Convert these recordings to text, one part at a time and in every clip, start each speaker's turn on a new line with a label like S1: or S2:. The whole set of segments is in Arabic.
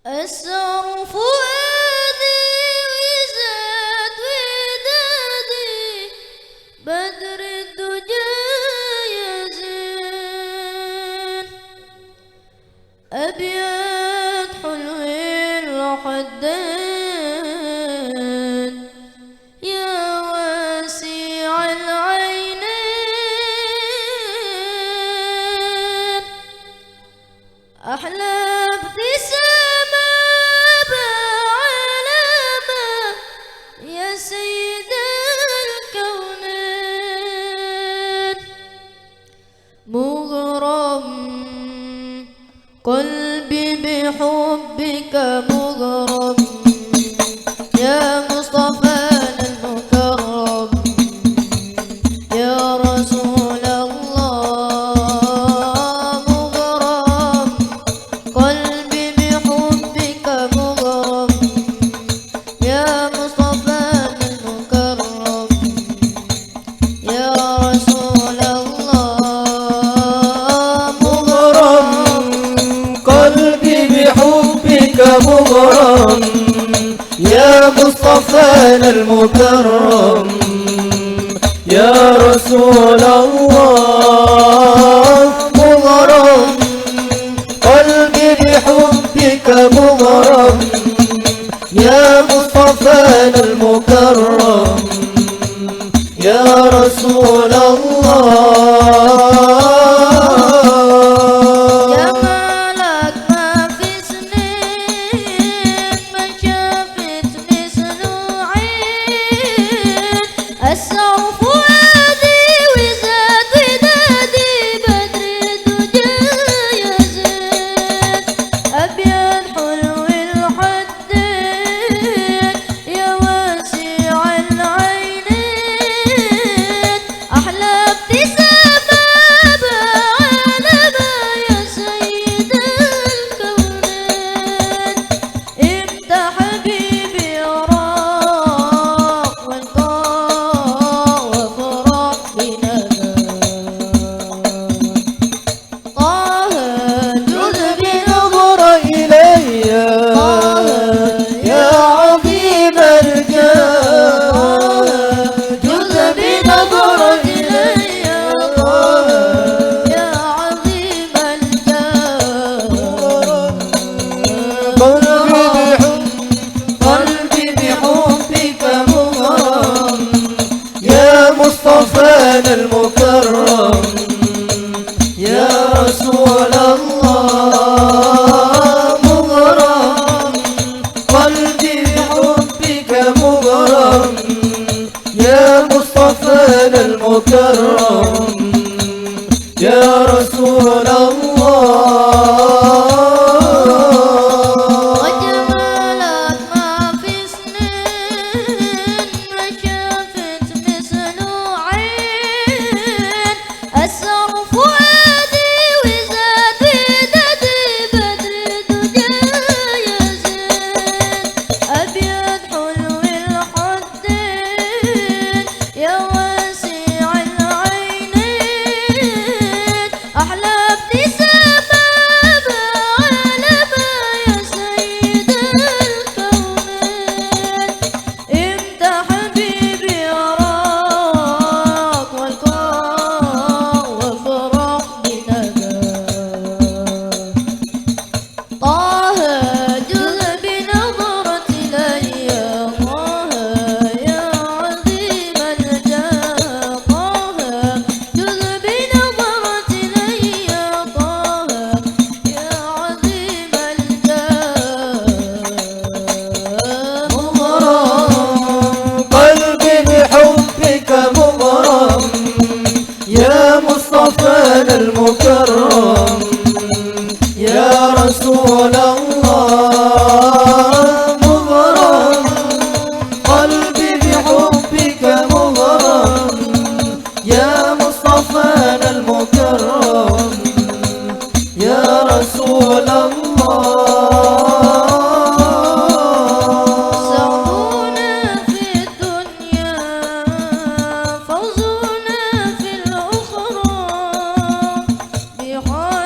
S1: أسر فؤادي وزاد ودادي بدر الدجى يزين أبيض حلو الحدين يا واسع العينين أحلى ابتسامة بعلامة يا سيد الكونين مغرم قلبي بحبك مغرم يا مصطفى المكرم يا رسول الله مغرم قلبي بحبك مغرم يا مصطفى المكرم يا رسول الله
S2: مغرم قلبي بحبك مغرم يا مصطفى المكرم يا رسول الله مغرم قلبي بحبك مغرم يا مصطفى المكرم يا رسول الله
S1: جمالك ما في سنين ما شافت مثله عين أسر فؤادي وزاد ودادي بدر الدجى يزين أبيض حلو الحدين يا واسع العينين أحلى ابتسامة بعلامة يا سيد الكونين انت حبيبي أراك والقاء وفرح بندى طه جد
S2: بنظر إلي يا عظيم الجاه
S1: جد بنظر إلي يا عظيم الجاه
S2: قلبي بحبك مغرم يا مصطفى المكرم يا رسول الله مغرم قلبي بحبك مغرم يا مصطفى المكرم يا رسول الله
S1: وجمالك ما في سنين ما شافت مثله عين أسر فؤادي وزاد ودادي بدر الدجى يزين أبيض حلو الحدين يا واسع العينين أحلى ابتسامة بعلامة يا سيد الكونين انت حبيبي أراك والقاء وفرح بندى طه جل بنظرة إلي طه يا عظيم الجاه طه جل بنظرة إلي طه يا عظيم الجاه
S2: مغرم قلبي بحبك مغرم يا مصطفى المكرم يا رسول الله مغرم قلبي بحبك مغرم يا مصطفى المكرم يا رسول الله
S1: سعدونا في الدنيا فوزنا في الأخرى بحال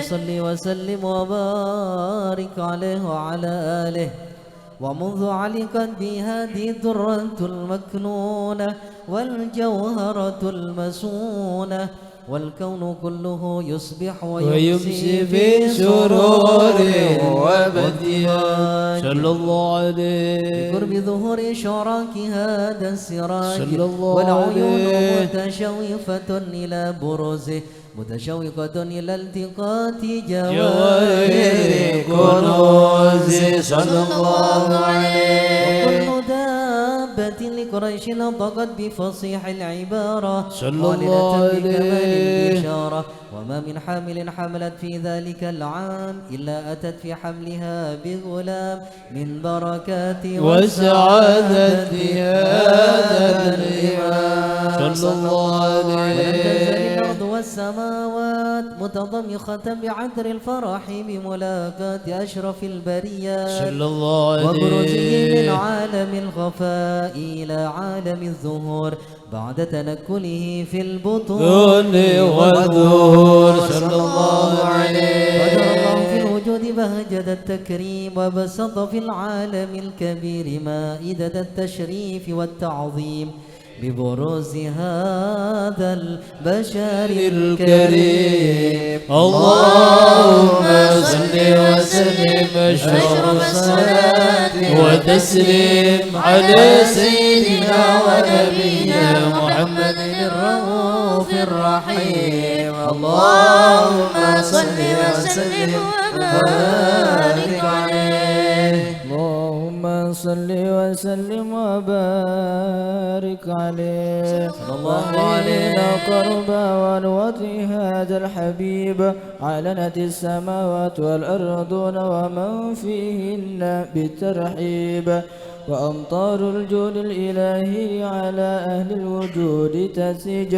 S2: صل وسلم وبارك عليه وعلى آله. ومنذ علقت بهذه الدرة المكنونة والجوهرة المسونة والكون كله يصبح ويمسي في سرور وبديان.
S3: صلى الله عليه
S2: بقرب ظهور شراك هذا السراج
S3: صلى الله
S2: والعيون
S3: عليه
S2: متشوفة إلى بروزه متشوقة إلى التقاط
S3: جواهر كنوزه صلى الله عليه.
S2: وكل دابة لقريش نطقت بفصيح العبارة
S3: صلى الله
S2: قاللة بكمال
S3: عليه.
S2: البشارة. وما من حامل حملت في ذلك العام إلا أتت في حملها بغلام من بركات
S3: وسعادة هذا الإمام صلى الله
S2: ولم تزل
S3: عليه.
S2: الأرض والسماوات متضمخة بعذر الفرح بملاقاة أشرف البريات
S3: صلى الله
S2: وبروزه من
S3: عليه.
S2: عالم الخفاء إلى عالم الظهور بعد تنكله في البطون
S3: دون والظهور صلى الله
S2: قدر
S3: عليه.
S2: الله في الوجود بهجة التكريم وبسط في العالم الكبير مائدة التشريف والتعظيم ببروز هذا البشر الكريم.
S3: اللهم صل وسلم أشرف الصلاة وتسليم على سيدنا ونبينا محمد
S2: الرؤوف الرحيم.
S1: اللهم صل وسلم وبارك عليه.
S4: اللهم صل وسلم وبارك عليه.
S2: صلى الله عليه.
S4: قرب ونوته هذا الحبيب علنت السماوات والأرضون ومن فيهن بالترحيب وأمطار الجود الإلهي على أهل الوجود تسج